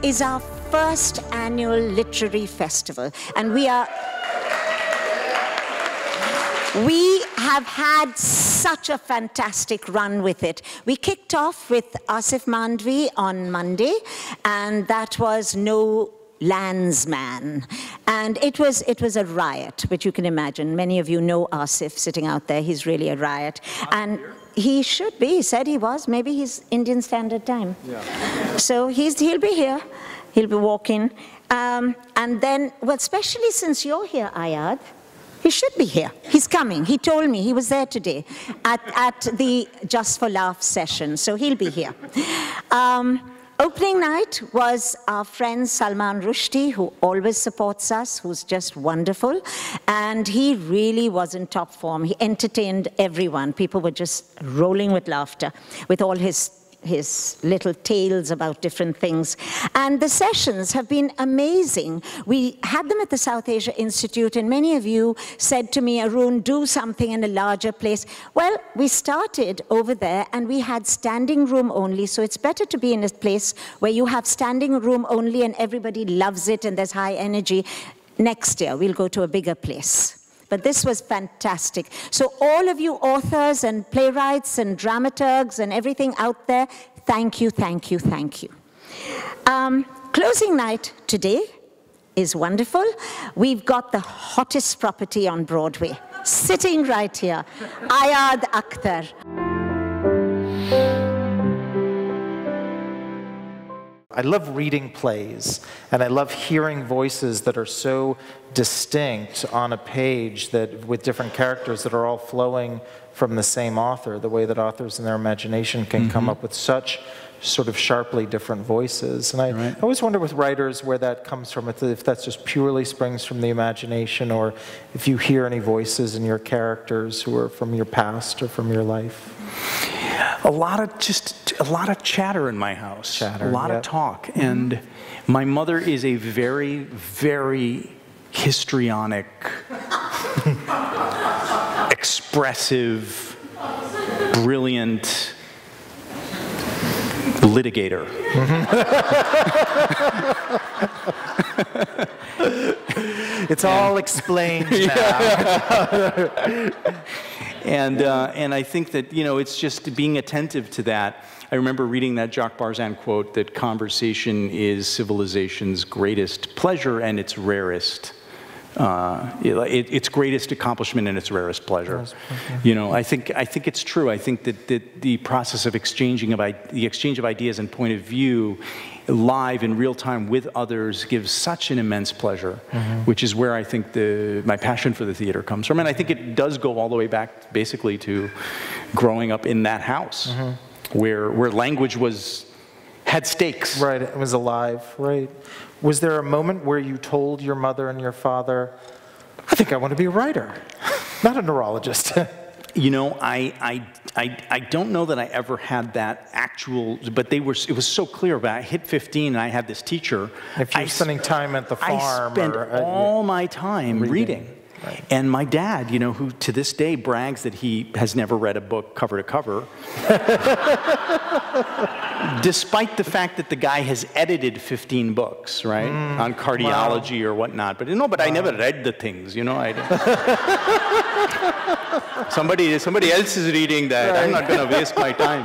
is our first annual literary festival, and we have had such a fantastic run with it. We kicked off with Asif Mandvi on Monday, and that was No Landsman. And it was a riot, which you can imagine. Many of you know Asif sitting out there. He's really a riot. And he should be. He said he was. Maybe he's Indian Standard Time. Yeah. So he'll be here. He'll be walking. And then, well, especially since you're here, Ayad, he should be here. He's coming. He told me. He was there today at the Just for Laughs session. So he'll be here. Opening night was our friend Salman Rushdie, who always supports us, who's just wonderful. And he really was in top form. He entertained everyone. People were just rolling with laughter with all his little tales about different things. And the sessions have been amazing. We had them at the South Asia Institute, and many of you said to me, Arun, do something in a larger place. Well, we started over there, and we had standing room only, so it's better to be in a place where you have standing room only and everybody loves it and there's high energy. Next year, we'll go to a bigger place. But this was fantastic. So all of you authors and playwrights and dramaturgs and everything out there, thank you, thank you, thank you. Closing night today is wonderful. We've got the hottest property on Broadway, sitting right here, Ayad Akhtar. I love reading plays, and I love hearing voices that are so distinct on a page that with different characters that are all flowing from the same author, the way that authors in their imagination can come up with such sort of sharply different voices. And I always wonder with writers where that comes from, if that just purely springs from the imagination, or if you hear any voices in your characters who are from your past or from your life. A lot of chatter in my house, a lot of talk. And my mother is a very, very histrionic, expressive, brilliant litigator. It's all explained now. And I think that, you know, it's just being attentive to that. I remember reading that Jacques Barzan quote that conversation is civilization's greatest pleasure and its rarest, its greatest accomplishment and its rarest pleasure. You know, I think it's true. I think that the process of the exchange of ideas and point of view live in real time with others gives such an immense pleasure, which is where I think my passion for the theater comes from. And I think it does go all the way back basically to growing up in that house where language had stakes. Right, it was alive, right. Was there a moment where you told your mother and your father, I think I want to be a writer, not a neurologist? You know, I don't know that I ever had that actual, but it was so clear. But I hit 15 and I had this teacher. If you're spending time at the farm. I spent all my time reading. Right. And my dad, you know, who to this day brags that he has never read a book cover to cover, despite the fact that the guy has edited 15 books, right, on cardiology or whatnot. But but I never read the things, you know. Somebody else is reading that. I'm not going to waste my time.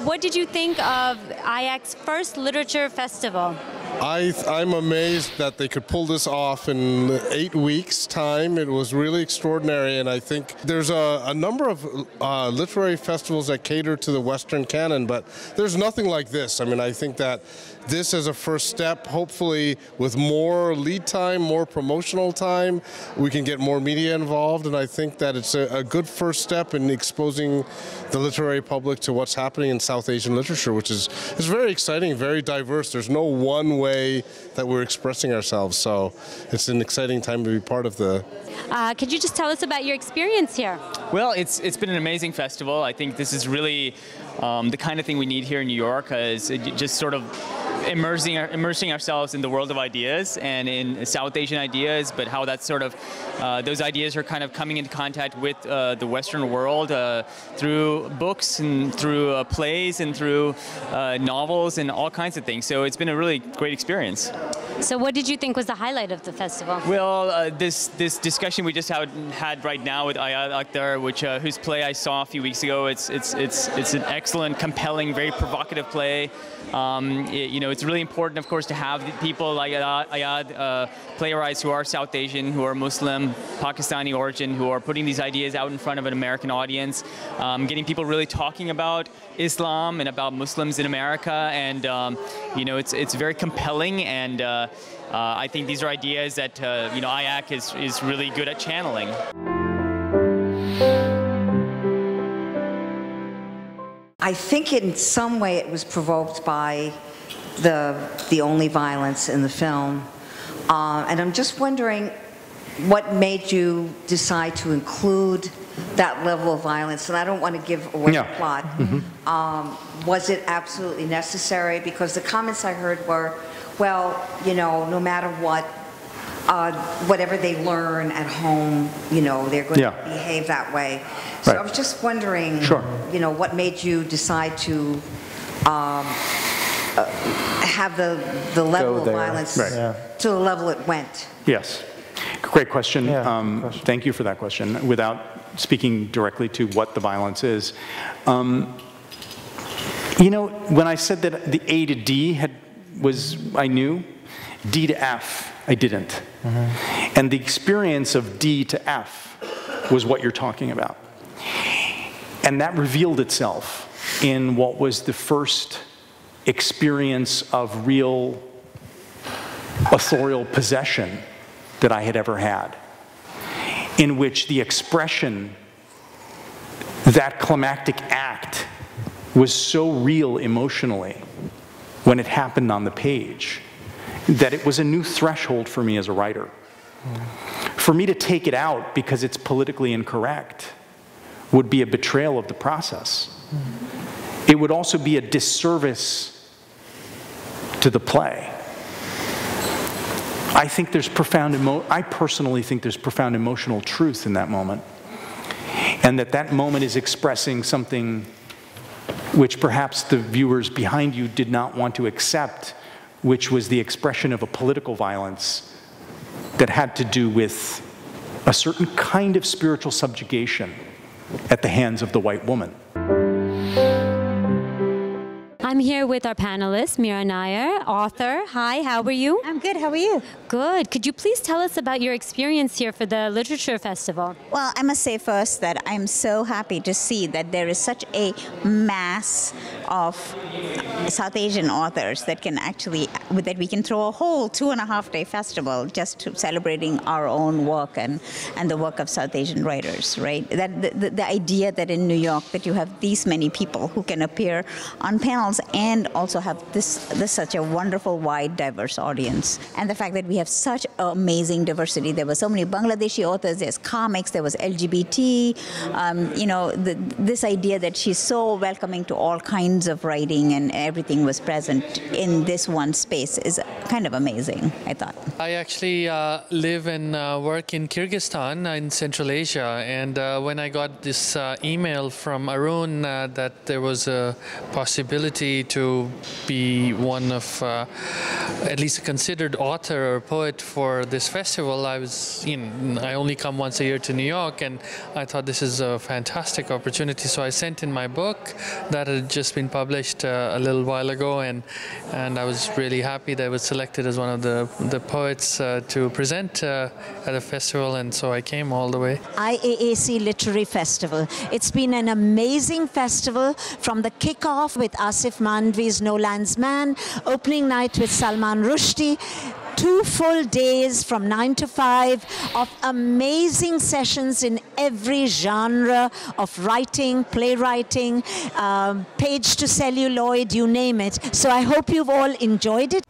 What did you think of IAAC's first literature festival? I'm amazed that they could pull this off in 8 weeks' time. It was really extraordinary, and I think there's a number of literary festivals that cater to the Western canon, but there's nothing like this. I mean, I think that this is a first step. Hopefully, with more lead time, more promotional time, we can get more media involved, and I think that it's a good first step in exposing the literary public to what's happening in South Asian literature, which is very exciting, very diverse. There's no one way that we're expressing ourselves, so it's an exciting time to be part of the... Could you just tell us about your experience here? Well, it's been an amazing festival. I think this is really the kind of thing we need here in New York, is it just sort of immersing ourselves in the world of ideas and in South Asian ideas, but how that's sort of, those ideas are kind of coming into contact with the Western world through books and through plays and through novels and all kinds of things. So it's been a really great experience. So what did you think was the highlight of the festival? Well, this discussion we just had right now with IAAC, whose play I saw a few weeks ago. It's an excellent, compelling, very provocative play. It's really important, of course, to have people like Ayad, playwrights who are South Asian, who are Muslim, Pakistani origin, who are putting these ideas out in front of an American audience, getting people really talking about Islam and about Muslims in America, and it's very compelling, and I think these are ideas that IAAC is really good at channeling. I think in some way it was provoked by the only violence in the film, and I'm just wondering what made you decide to include that level of violence. And I don't want to give away the plot. Mm-hmm. Was it absolutely necessary? Because the comments I heard were, well, no matter what, whatever they learn at home, they're going to behave that way. So I was just wondering, what made you decide to have the level of violence to the level it went? Yes. Great question. Thank you for that question. Without speaking directly to what the violence is, when I said that the A to D I knew, D to F, I didn't. Mm-hmm. And the experience of D to F was what you're talking about. And that revealed itself in what was the first experience of real authorial possession that I had ever had, in which the expression, that climactic act, was so real emotionally when it happened on the page that it was a new threshold for me as a writer. For me to take it out because it's politically incorrect would be a betrayal of the process. It would also be a disservice to the play. I think there's I personally think there's profound emotional truth in that moment, and that moment is expressing something which perhaps the viewers behind you did not want to accept, which was the expression of a political violence that had to do with a certain kind of spiritual subjugation at the hands of the white woman. I'm here with our panelist, Mira Nair, author. Hi, how are you? I'm good, how are you? Good. Could you please tell us about your experience here for the Literature Festival? Well, I must say first that I'm so happy to see that there is such a mass of South Asian authors that we can throw a whole 2.5-day festival just to celebrating our own work and the work of South Asian writers, right? That the idea that in New York that you have these many people who can appear on panels and also have such a wonderful, wide, diverse audience. And the fact that we have such amazing diversity. There were so many Bangladeshi authors, there's comics, there was LGBT, this idea that she's so welcoming to all kinds of writing and everything was present in this one space is kind of amazing, I thought. I actually live and work in Kyrgyzstan in Central Asia, and when I got this email from Arun that there was a possibility to be one of at least a considered author or poet for this festival, I only come once a year to New York, and I thought this is a fantastic opportunity. So I sent in my book that had just been published a little while ago, and I was really happy that I was selected as one of the poets to present at a festival, and so I came all the way. IAAC Literary Festival. It's been an amazing festival from the kickoff with Asif Mandvi's No Land's Man, opening night with Salman Rushdie, 2 full days from 9 to 5 of amazing sessions in every genre of writing, playwriting, page to celluloid, you name it. So I hope you've all enjoyed it.